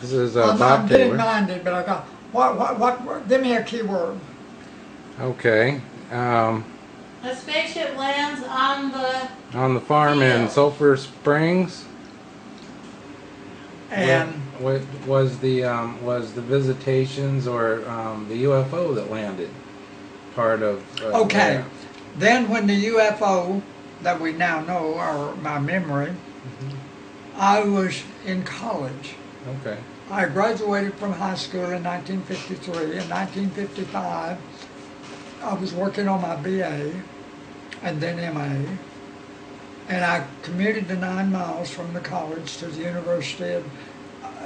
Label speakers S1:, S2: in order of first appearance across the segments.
S1: This is
S2: I'm
S1: Bob
S2: getting
S1: Taylor.
S2: minded, but I got, give me a key word.
S1: Okay.
S3: A spaceship lands
S1: On the farm in
S3: field.
S1: Sulphur Springs.
S2: And
S1: What was the visitations or the UFO that landed part of?
S2: okay,
S1: that?
S2: then when the UFO that we now know, or my memory, I was in college.
S1: Okay.
S2: I graduated from high school in 1953. In 1955, I was working on my BA and then MA, and I commuted the 9 miles from the college to the University of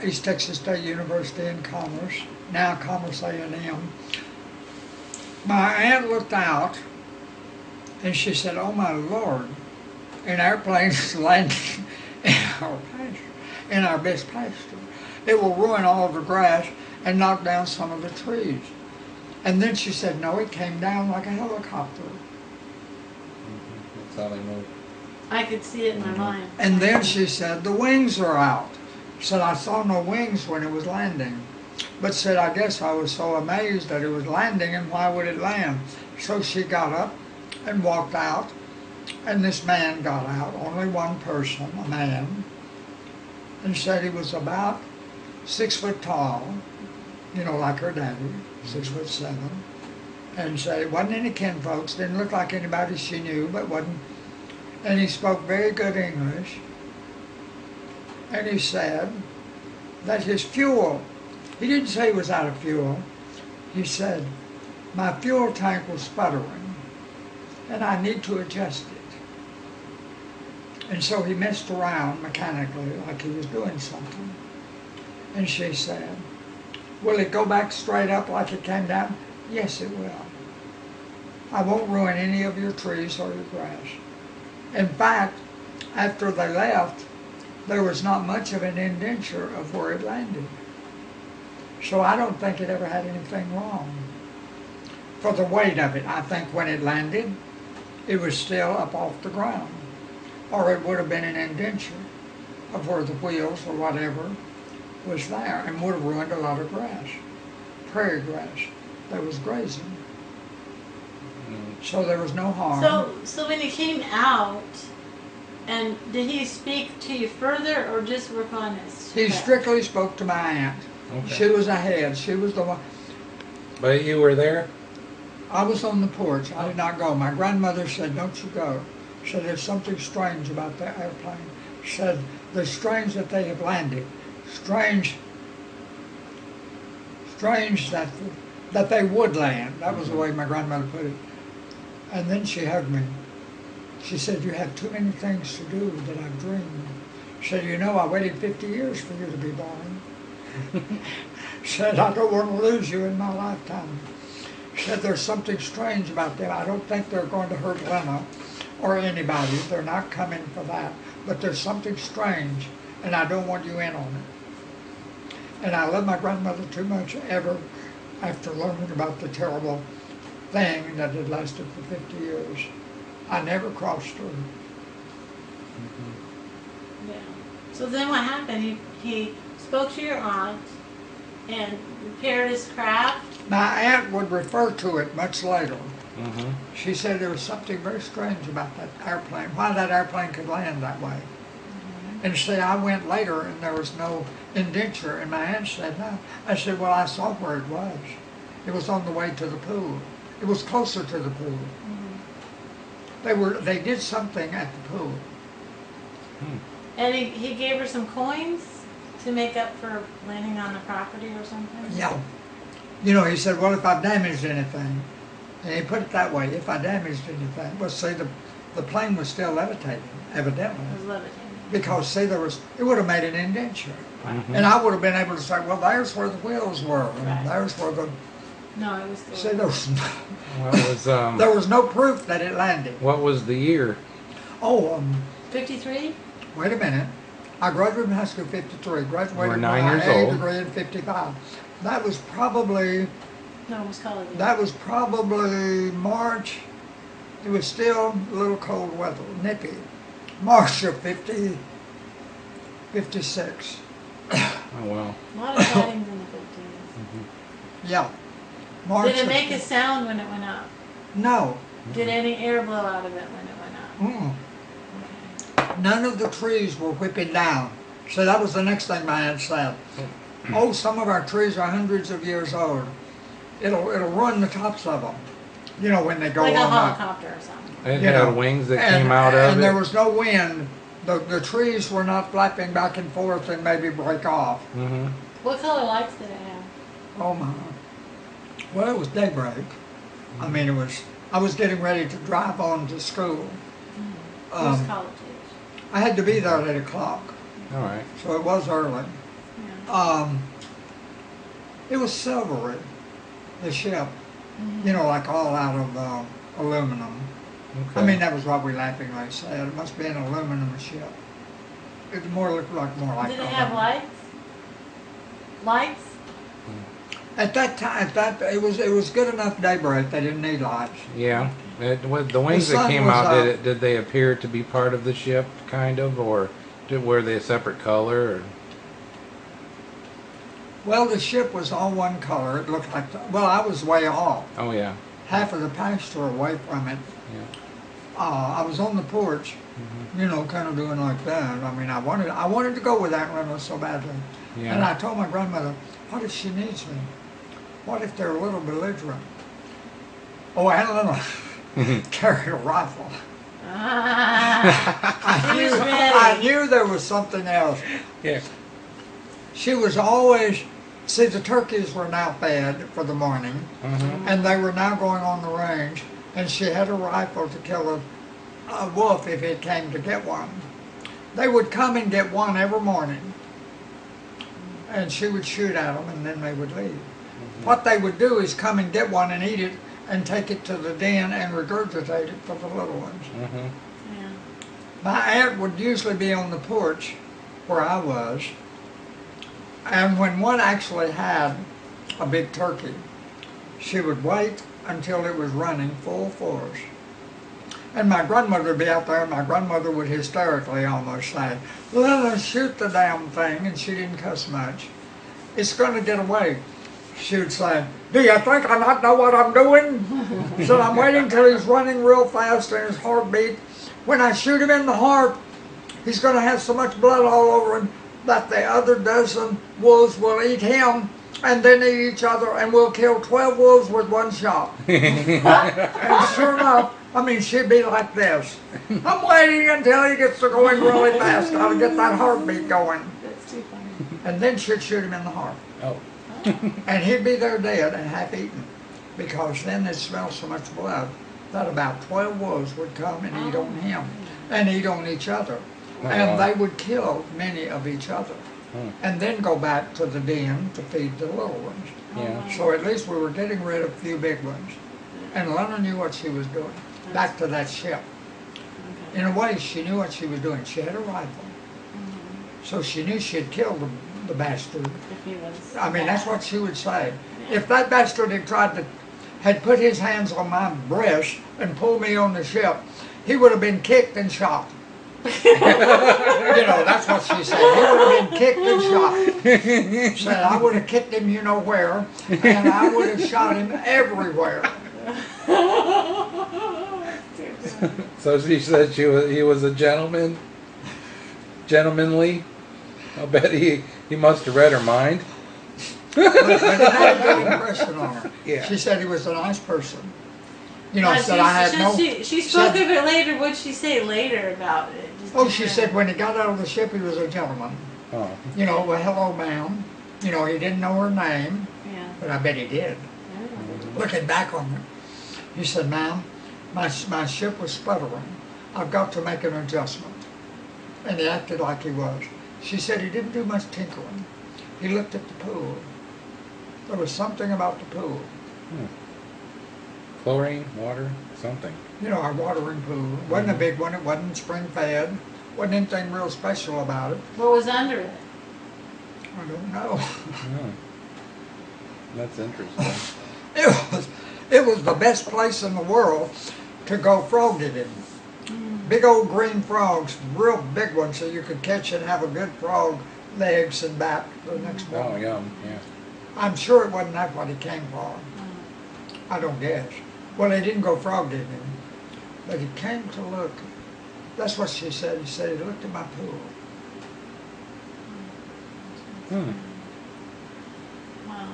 S2: East Texas State University in Commerce, now Commerce A&M. My aunt looked out and she said, "Oh my Lord, an airplane is landing in our pasture, in our best pasture. It will ruin all of the grass and knock down some of the trees." And then she said, "No, it came down like a helicopter."
S1: That's how they move.
S3: I could see it in my mind.
S2: And then she said, "The wings are out." Said, "I saw no wings when it was landing." But said, "I guess I was so amazed that it was landing, and why would it land?" So she got up and walked out, and this man got out, only one person, a man, and said he was about 6 foot tall, you know, like her daddy, 6'7", and said it wasn't any kinfolks, didn't look like anybody she knew, but wasn't, and he spoke very good English, and he said that his fuel, he didn't say he was out of fuel, he said, "My fuel tank was sputtering, and I need to adjust it." And so he messed around mechanically like he was doing something. And she said, "Will it go back straight up like it came down?" "Yes, it will. I won't ruin any of your trees or your grass." In fact, after they left, there was not much of an indenture of where it landed. So I don't think it ever had anything wrong. For the weight of it, I think when it landed, it was still up off the ground. Or it would have been an indenture of where the wheels or whatever was there, and would have ruined a lot of grass, prairie grass that was grazing. So there was no harm.
S3: So when he came out, and did he speak to you further, or just work on his?
S2: He strictly spoke to my aunt.
S1: Okay.
S2: She was ahead. She was the one.
S1: But you were there?
S2: I was on the porch. I did not go. My grandmother said, "Don't you go." She said, "There's something strange about that airplane." She said, "There's strange that they have landed. Strange that they would land." That was the way my grandmother put it. And then she hugged me. She said, "You have too many things to do that I've dreamed." She said, "You know, I waited 50 years for you to be born." She said, "I don't want to lose you in my lifetime." She said, "There's something strange about them. I don't think they're going to hurt Lena or anybody. They're not coming for that. But there's something strange, and I don't want you in on it." And I love my grandmother too much ever after learning about the terrible thing that had lasted for 50 years. I never crossed her.
S3: Yeah. So then what happened? He spoke to your aunt and repaired his craft.
S2: My aunt would refer to it much later.
S1: Mm-hmm.
S2: She said there was something very strange about that airplane, why that airplane could land that way. And see, I went later and there was no indenture, and my aunt said no. I said, "Well, I saw where it was. It was on the way to the pool. It was closer to the pool." They did something at the pool.
S3: And he gave her some coins to make up for landing on the property or something?
S2: Yeah. You know, he said, "Well, if I damaged anything," and he put it that way, if I damaged anything, well, see, the plane was still levitating, evidently.
S3: It was levitating.
S2: Because, see, it would have made an indenture.
S1: Mm-hmm.
S2: And I would have been able to say, "Well, there's where the wheels were, and
S3: Right.
S2: there's where the..."
S3: No, it was still.
S2: See,
S1: What was
S2: there was no proof that it landed.
S1: what was the year?
S2: Oh,
S3: 53?
S2: wait a minute. I graduated from high school in 53, graduated
S1: You were
S2: with
S1: 9
S2: my
S1: years
S2: A
S1: old.
S2: degree in 55. That was probably
S3: No, it was college.
S2: March. It was still a little cold weather, nippy. March of 56.
S1: Oh well.
S3: A lot of sightings in the 50s.
S2: Yeah. March
S3: Did it
S2: of-
S3: make a sound when it went up?
S2: No.
S3: Did any air blow out of it when it went up?
S2: Mm-mm.
S3: Okay.
S2: None of the trees were whipping down. So that was the next thing my aunt said. Oh, some of our trees are hundreds of years old. It'll run the tops of them. You know, when they go
S3: Like a
S2: on up.
S3: helicopter or something.
S1: It
S2: You
S1: had
S2: know,
S1: wings that
S2: and,
S1: came out of
S2: and
S1: it.
S2: there was no wind. The trees were not flapping back and forth and maybe break off.
S1: Mm-hmm.
S3: What color lights did it have?
S2: Oh my. Well, it was daybreak. I mean, I was getting ready to drive on to school.
S3: Who's college age?
S2: I had to be there at 8 o'clock,
S1: All right.
S2: so it was early.
S3: Yeah.
S2: It was silvery, the ship, you know, like all out of aluminum.
S1: Okay.
S2: I mean, that was what we laughingly said. It must be an aluminum ship. It looked like more like.
S3: Did it have
S2: aluminum.
S3: lights? Lights?
S2: At that time, it was good enough daybreak. They didn't need lights.
S1: Yeah. The wings
S2: The
S1: that
S2: sun
S1: came
S2: was
S1: out,
S2: up.
S1: did they appear to be part of the ship, kind of, or were they a separate color? Or?
S2: Well, the ship was all one color. It looked like. Well, I was way off.
S1: Oh yeah.
S2: Half of the pasture away from it.
S1: Yeah.
S2: I was on the porch, you know, kind of doing like that. I mean, I wanted to go with that rental so badly.
S1: Yeah.
S2: And I told my grandmother, what if she needs me? What if they're a little belligerent? Oh, and Lena carried a rifle.
S3: Ah, he was
S2: I
S3: ready.
S2: knew there was something else.
S1: Yeah.
S2: She was always, see, the turkeys were now fed for the morning, and they were now going on the range, and she had a rifle to kill a wolf if it came to get one. They would come and get one every morning, and she would shoot at them, and then they would leave. What they would do is come and get one and eat it, and take it to the den and regurgitate it for the little ones.
S3: Yeah.
S2: My aunt would usually be on the porch where I was, and when one actually had a big turkey, she would wait until it was running full force. And my grandmother would be out there, and my grandmother would hysterically almost say, "Let us shoot the damn thing," and she didn't cuss much. "It's going to get away." She would say, "Do you think I not know what I'm doing?" So I'm waiting till he's running real fast and his heartbeat. When I shoot him in the heart, he's going to have so much blood all over him that the other dozen wolves will eat him and then eat each other, and we'll kill 12 wolves with one shot. And sure enough, I mean, she'd be like this. I'm waiting until he gets to going really fast. I'll get that heartbeat going.
S3: That's too funny.
S2: And then she'd shoot him in the heart.
S1: Oh.
S2: And he'd be there dead and half eaten, because then they'd smell so much blood that about 12 wolves would come and eat on him and eat on each other.
S1: Oh,
S2: And
S1: wow.
S2: they would kill many of each other and then go back to the den to feed the little ones.
S1: Yeah.
S2: So at least we were getting rid of a few big ones. And Lena knew what she was doing. Back to that ship.
S3: Okay.
S2: In a way, she knew what she was doing. She had a rifle. So she knew she'd killed the bastard.
S3: If he was.
S2: I mean, that's what she would say. If that bastard had put his hands on my breast and pulled me on the ship, he would have been kicked and shot. You know, that's what she said. He would have been kicked and shot. Said I would have kicked him you know where, and I would have shot him everywhere.
S1: So she said he was a gentleman, gentlemanly. I bet he must have read her mind.
S2: But it had a good impression on her.
S1: Yeah.
S2: She said he was a nice person. You know,
S3: Now,
S2: said I had no...
S3: She spoke of it later. What'd she say later about it? Just
S2: Oh, she said when he got out of the ship, he was a gentleman.
S1: Oh.
S2: You know, well, hello, ma'am. You know, he didn't know her name,
S3: Yeah.
S2: but I bet he did. Looking back on it, he said, "Ma'am, my ship was sputtering. I've got to make an adjustment." And he acted like he was. She said he didn't do much tinkering. He looked at the pool. There was something about the pool.
S1: Chlorine, water, something.
S2: You know, our watering pool. It wasn't a big one. It wasn't spring fed. Wasn't anything real special about it.
S3: What was under it?
S2: I don't know.
S1: Oh. That's interesting.
S2: It was the best place in the world to go frog eating. Big old green frogs, real big ones, so you could catch and have a good frog legs and back the next
S1: Oh,
S2: morning.
S1: yum, yeah.
S2: I'm sure it wasn't that what he came for. I don't guess. Well, he didn't go frog digging, but he came to look. That's what she said. He said he looked at my pool.
S1: Hmm.
S3: Wow.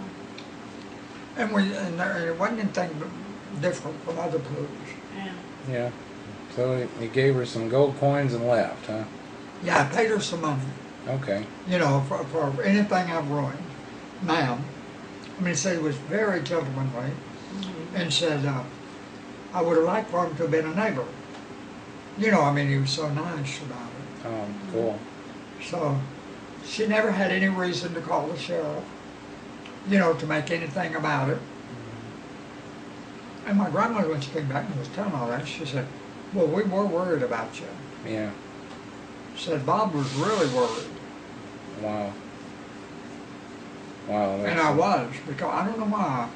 S2: And it wasn't anything different from other pools.
S3: Yeah.
S1: Yeah. So he gave her some gold coins and left, huh?
S2: Yeah, I paid her some money,
S1: Okay.
S2: you know, for anything I've ruined. Ma'am. I mean, he said he was very gentlemanly and said, I would have liked for him to have been a neighbor. You know, I mean, he was so nice about it.
S1: Oh, cool.
S2: So she never had any reason to call the sheriff, you know, to make anything about it. And my grandmother, when she came back and was telling all that, she said, well, we were worried about you.
S1: Yeah.
S2: Said Bob was really worried.
S1: Wow. Wow.
S2: And I was, because I don't know why.